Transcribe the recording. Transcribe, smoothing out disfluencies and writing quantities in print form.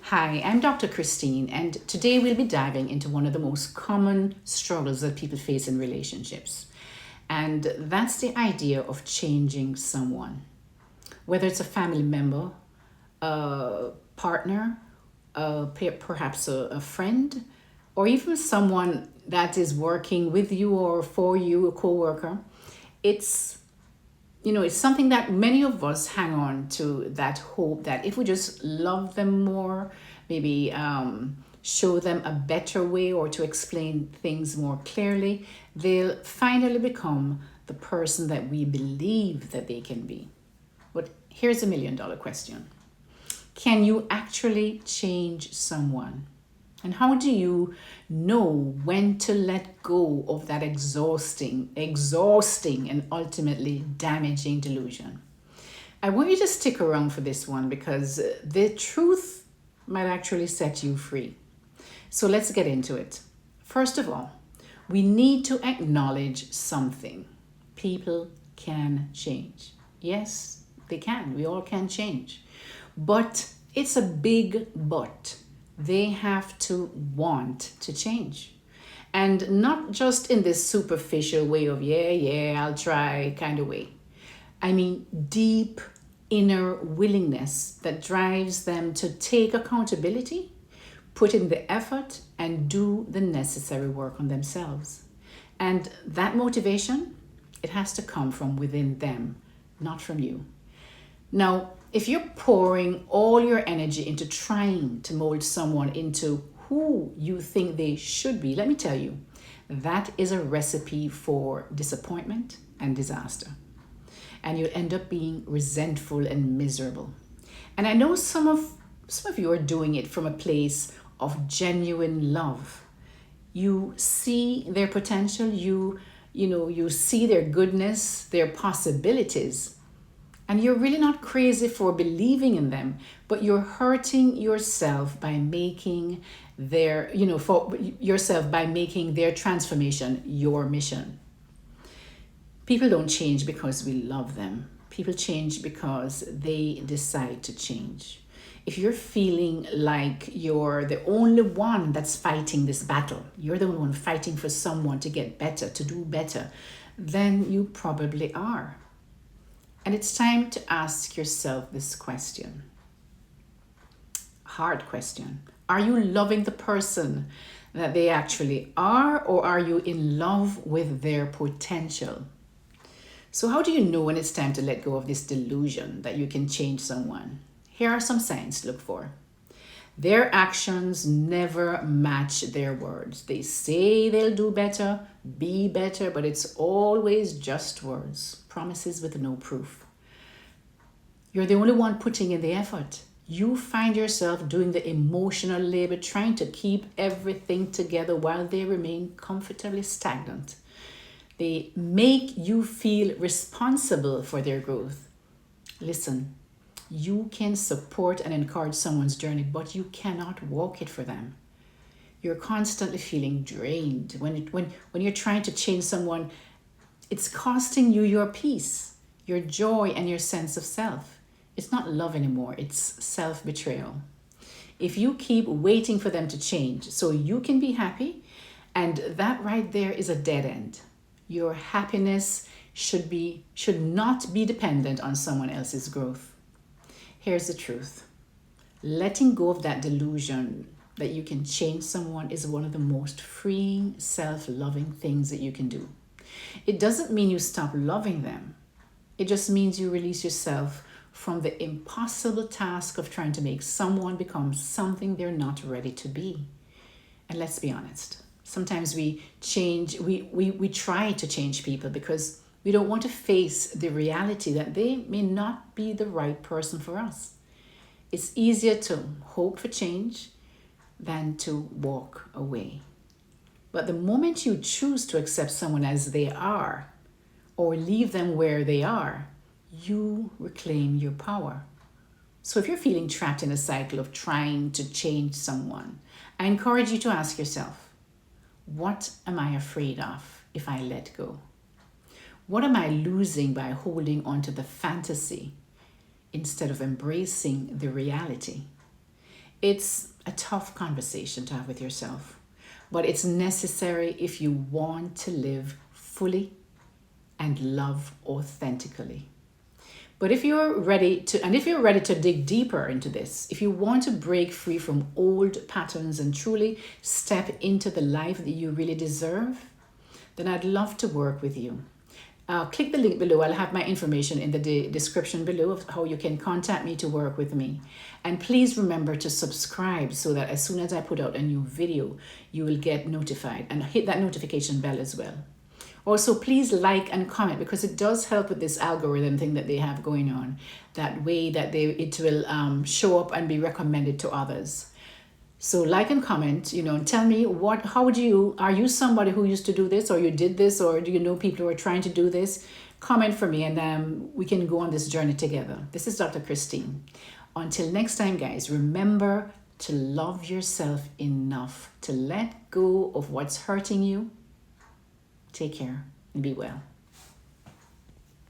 Hi, I'm Dr. Christine, and today we'll be diving into one of the most common struggles that people face in relationships. And that's the idea of changing someone. Whether it's a family member, a partner, perhaps a friend, or even someone that is working with you or for you, a coworker, it's it's something that many of us hang on to, that hope that if we just love them more, maybe show them a better way or to explain things more clearly, they'll finally become the person that we believe that they can be. But here's a $1 million question. Can you actually change someone? And how do you know when to let go of that exhausting, and ultimately damaging delusion? I want you to stick around for this one because the truth might actually set you free. So let's get into it. First of all, we need to acknowledge something. People can change. Yes, they can. We all can change. But it's a big but. They have to want to change. And not just in this superficial way of, I'll try kind of way. I mean, deep inner willingness that drives them to take accountability, put in the effort, and do the necessary work on themselves. And that motivation, it has to come from within them, not from you. Now, if you're pouring all your energy into trying to mold someone into who you think they should be, let me tell you, that is a recipe for disappointment and disaster. And you'll end up being resentful and miserable. And I know some of you are doing it from a place of genuine love. You see their potential, you see their goodness, their possibilities. And you're really not crazy for believing in them, but you're hurting yourself by making their transformation your mission. People don't change because we love them. People change because they decide to change. If you're feeling like you're the only one that's fighting this battle, you're the only one fighting for someone to get better, to do better, then you probably are. And it's time to ask yourself this question. Hard question. Are you loving the person that they actually are, or are you in love with their potential? So how do you know when it's time to let go of this delusion that you can change someone? Here are some signs to look for. Their actions never match their words. They say they'll do better, be better, but it's always just words, promises with no proof. You're the only one putting in the effort. You find yourself doing the emotional labor, trying to keep everything together while they remain comfortably stagnant. They make you feel responsible for their growth. Listen, you can support and encourage someone's journey, but you cannot walk it for them. You're constantly feeling drained. When you're trying to change someone, it's costing you your peace, your joy, and your sense of self. It's not love anymore, it's self-betrayal. If you keep waiting for them to change so you can be happy, and that right there is a dead end. Your happiness should not be dependent on someone else's growth. Here's the truth. Letting go of that delusion that you can change someone is one of the most freeing, self-loving things that you can do. It doesn't mean you stop loving them. It just means you release yourself from the impossible task of trying to make someone become something they're not ready to be. And let's be honest. Sometimes we try to change people because we don't want to face the reality that they may not be the right person for us. It's easier to hope for change than to walk away. But the moment you choose to accept someone as they are or leave them where they are, you reclaim your power. So if you're feeling trapped in a cycle of trying to change someone, I encourage you to ask yourself, what am I afraid of if I let go? What am I losing by holding on to the fantasy instead of embracing the reality? It's a tough conversation to have with yourself, but it's necessary if you want to live fully and love authentically. But if you're ready to dig deeper into this, if you want to break free from old patterns and truly step into the life that you really deserve, then I'd love to work with you. Click the link below. I'll have my information in the description below of how you can contact me to work with me. And please remember to subscribe so that as soon as I put out a new video, you will get notified, and hit that notification bell as well. Also, please like and comment, because it does help with this algorithm thing that they have going on. That way that it will show up and be recommended to others. So like and comment, tell me are you somebody who used to do this, or you did this, or do you know people who are trying to do this? Comment for me, and we can go on this journey together. This is Dr. Christine. Until next time, guys, remember to love yourself enough to let go of what's hurting you. Take care and be well.